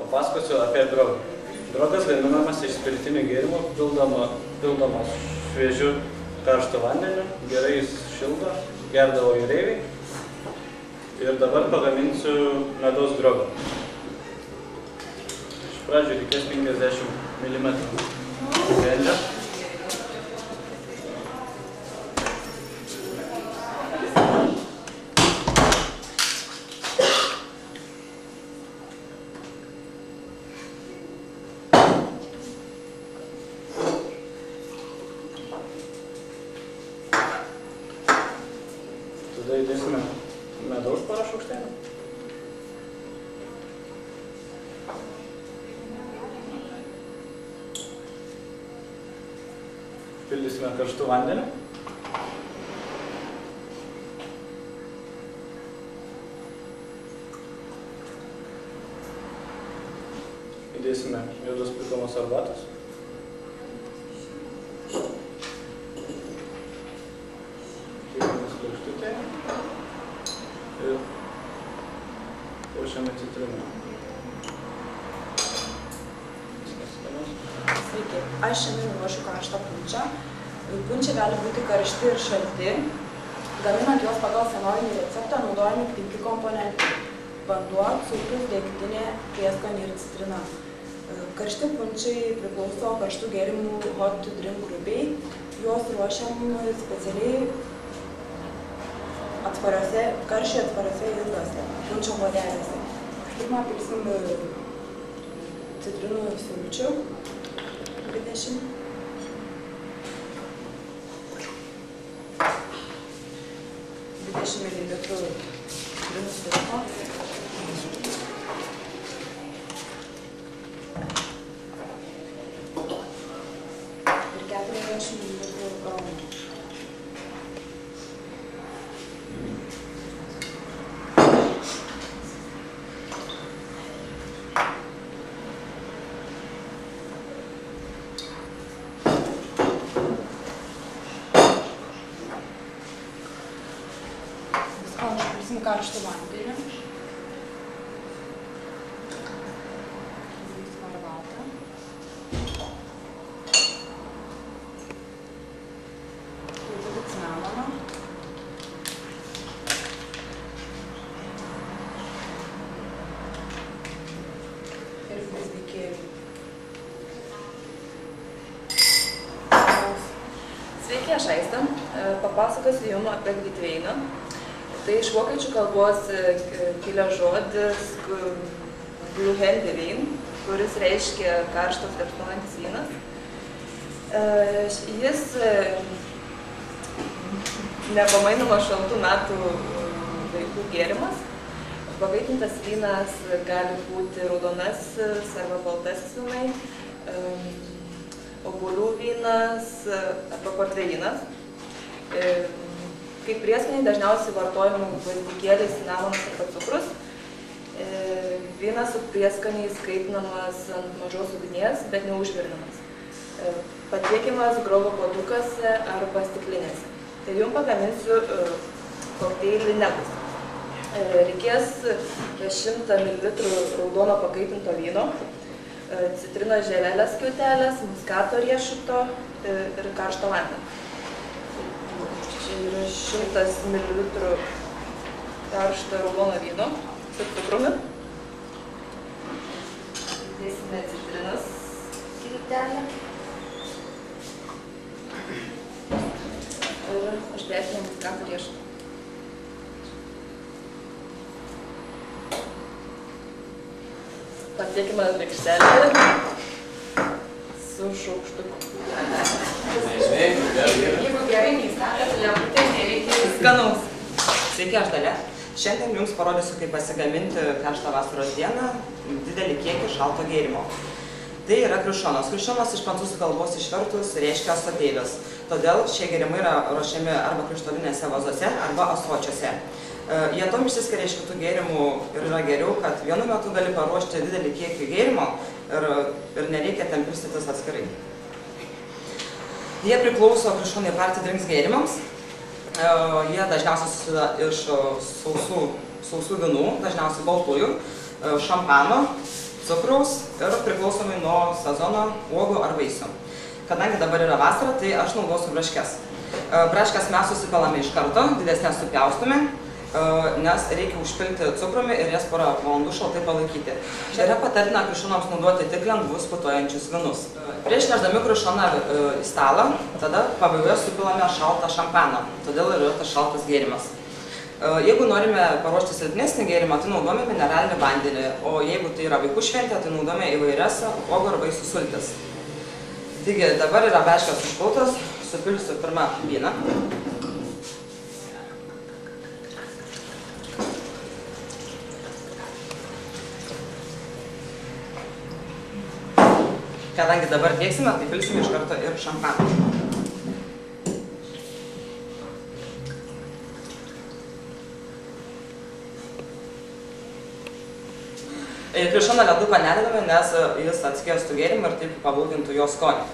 Papasakosiu apie drogą. Drogas gaminamas iš spiritinių gėrimų, pildomas šviežiu karštu vandeniu, gerai jis šildo, gerdavo jūreiviai. Ir dabar pagaminsiu medaus drogą. Iš pradžių reikės 50 mm vendžio. Tada įdėsime medaus porą šaukštelių. Pildysime karštų vandeniu. Įdėsime juodos plikomos arbatos. Ir puošiame citriną. Sveiki, aš šiandien ruošiu karštą punčą. Punčiai gali būti karšti ir šalti. Gaminant juos pagal senovinį receptą naudojami 5 komponentai: vanduo, cukrus, degtinė, prieskoniai ir citrina. Karšti punčiai priklauso karštų gėrimų hot drink grupiai. Juos ruošiam specialiai karščiui atspariuose induose, punčio puodeliuose. Pirmą pilsim citrinų sulčių 20 ml citrinų sirupo. Ir 40 ml romų. Užpilsim karštą vandenį. Įdėsim arbatą. Įdėsim cinamoną. Ir gvazdikėlį. Sveiki, aš Aistė. Papasakosiu jums apie glitveiną. Tai iš vokiečių kalbos kilęs žodis gluhendevein, kuris reiškia karštas liepsnojantis vynas. Jis nepamainomas šaltų metų vaikų gėrimas. Pakaitintas vynas gali būti raudonasis arba baltasis vynai, obuolių vynas arba portveinas. Kaip prieskoniai dažniausiai vartojami gvazdikėliai, cinamonas arba cukrus. Vynas su prieskoniais kaitinamas ant mažos ugnies, bet neužvirinamas. Patiekiamas grobo puodukuose arba stiklinėse. Tai jums pagaminsiu kokteilį nebus. Reikės 100 ml raudono pakaitinto vyno, citrinos žievelės skiautelės, muskato riešuto ir karšto vandenį. Čia yra 100 ml karšto raudono vyno su cukrumi. Įdėsime citrinos skiltelę. Ir uždėsime muskato riešutą. Patiekime lėkštelę su šaukštuku. Jeigu gerai neįstatėt, lemputė nereikia skanaus. Sveiki, aš Dalia. Šiandien jums parodysiu, kaip pasigaminti karštą vasaros dieną didelį kiekį šalto gėrimo. Tai yra kriušonas. Kriušonas iš prancūzų kalbos išvertus reiškia ąsotėlis. Todėl šie gėrimai yra ruošiami arba krištolinėse vazose, arba ąsočiuose. Jie tom išsiskiria iš kitų gėrimų ir yra geriau, kad vienu metu gali paruošti didelį kiekį gėrimo ir nereikia ten pilstytis atskirai. Jie priklauso kriušonai party drinks gėrimams. Jie dažniausiai susideda iš sausų vynų, dažniausiai baltųjų, šampano, cukraus ir priklausomai nuo sezono uogų ar vaisių. Kadangi dabar yra vasara, tai aš naudosiu braškes. Braškes mes susipilame iš karto, didesnės supjaustome, nes reikia užpilti cukrumi ir jas porą valandų šaltai palaikyti. Yra patartina krišonams naudoti tik lengvus putojančius vynus. Prieš nešdami krišoną į stalą, tada pabaigoje supilame šaltą šampaną, todėl yra tas šaltas gėrimas. Jeigu norime paruošti silpnesnį gėrimą, tai naudojame mineralinį vandenį, o jeigu tai yra vaikų šventė, tai naudojame įvairias uogų ar vaisių sultis. Taigi, dabar yra braškės užpiltos, supilsiu pirmą vyną. Kadangi dabar dėksime, tai pilsime iš karto ir šampaną. Krišoną leduką nededame, nes jis atskiestų gėrimą ir taip pabūdintų jo skonį.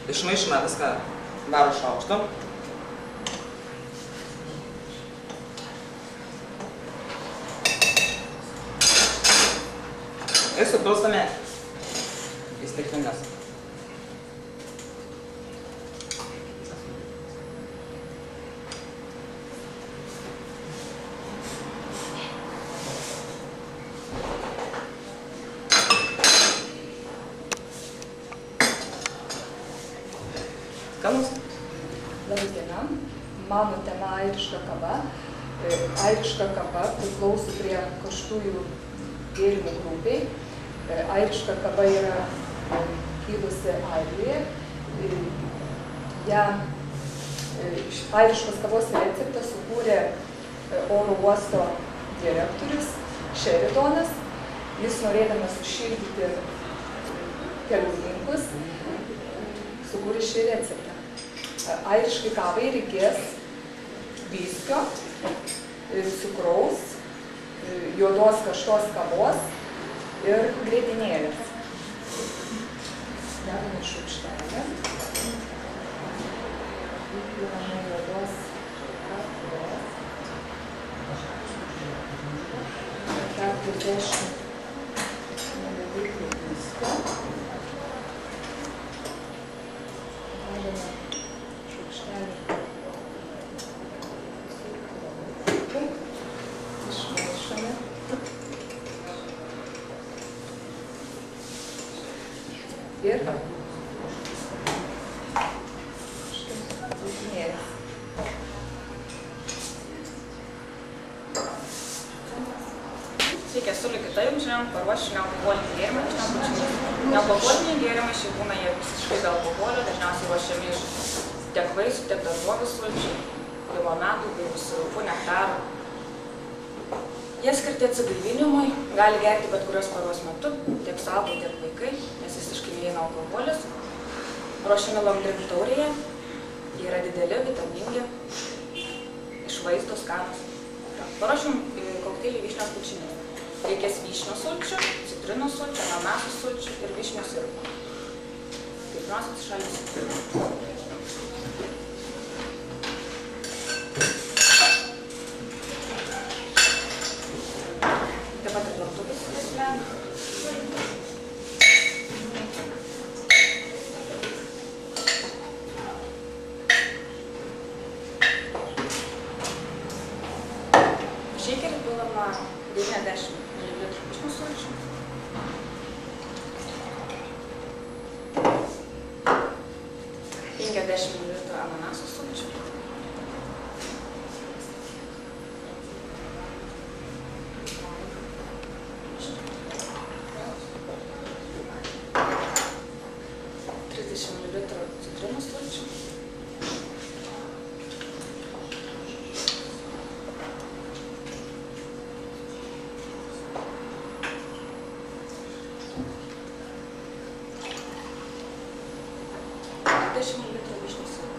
Išmaišome viską baro šaukštu. Ir supilstame į stiklines. Skanus? Labą dieną. Mano tema airiška kava. Airiška kava priklauso prie karštųjų gėrimų grupiai. Airiška kava yra kilusi Airijoje. Airiškos kavos receptą sukūrė oro uosto direktorius Šeridonas. Jis norėdamas sušildyti keliauninkus, sukūrė šį receptą. Airiškai kavai reikės viskio, cukraus, juodos karštos kavos ir grietinėlės. Dedame šaukštelę. Įpilame juodos kavos. 40 ml viskio. Dedame šaukštelį cukrų. Išmaišome. Ir grietinėlės. Sveiki, esu Ligita, jums šiandien paruošiu nealkoholinį gėrimą, nealkoholiniai gėrimai šiaip būna jie visiškai be alkoholio, dažniausiai ruošiami iš tiek vaisių, tiek daržovių sulčių, limonadų, įvairių sirupų, nektarų. Jie skirti atsigaivinimui, gali gerti bet kurios paros metu, tiek suaugę, tiek vaikai, nes visiškai neįeina alkoholis. Ruošiami long drink taurėje, jie yra dideli, vitamingi, iš vaizdo skanūs. Paruošim kokteilį vyšnios bučiniai. Reikės vyšnių sulčių, citrinų sulčių, ananasų sulčių ir vyšnių sirupų. Tai pirmiausia atsišaldysiu. Taip pat ir plaktukus įsislendu. Šeikerį pilama 90 ml vyšnių sulčių. Ananasų sulčių. Citrinų sulčių. Ml vyšnių sirupų.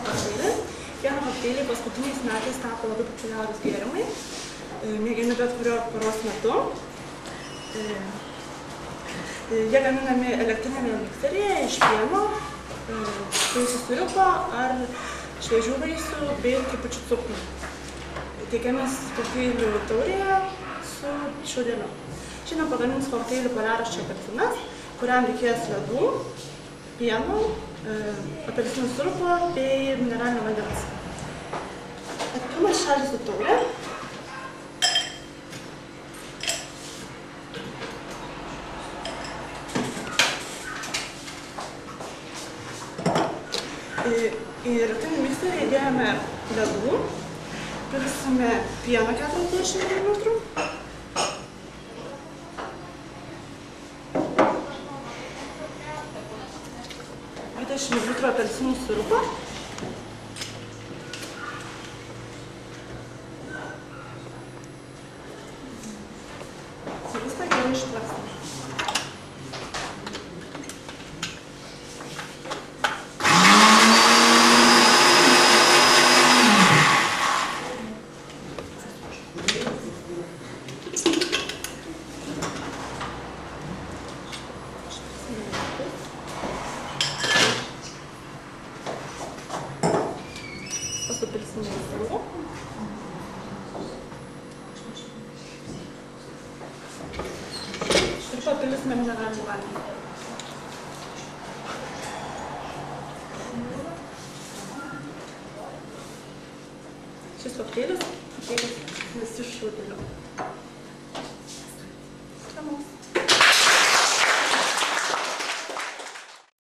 kokteiliai. Pieno kokteiliai paskutiniais metais tapo labai populiarūs gėrimai, mėgiami bet kurio paros metu. Jie gaminami elektrinėme mikseryje iš pieno, vaisių sirupo ar šviežių vaisių bei trupučių cukrų. Teikiamas kokteilių taurėje su šiaudeliu. Šiandien pagamins kokteilių poliaraščio apelsinas, kuriam reikės ledų, pieno, apelsinų sirupo bei mineralinio vandens. Pirmas šaldysiu taurę. Į elektrinį mikserį įdėjome ledų, pilsime pieno 40 ml, apelsinų sirupo, viską gerai išplaksime. Supilsime sirupu. Ir papilsime mineralinį vandenį. Šis kokteilis visi šiaudeliu. Skanaus.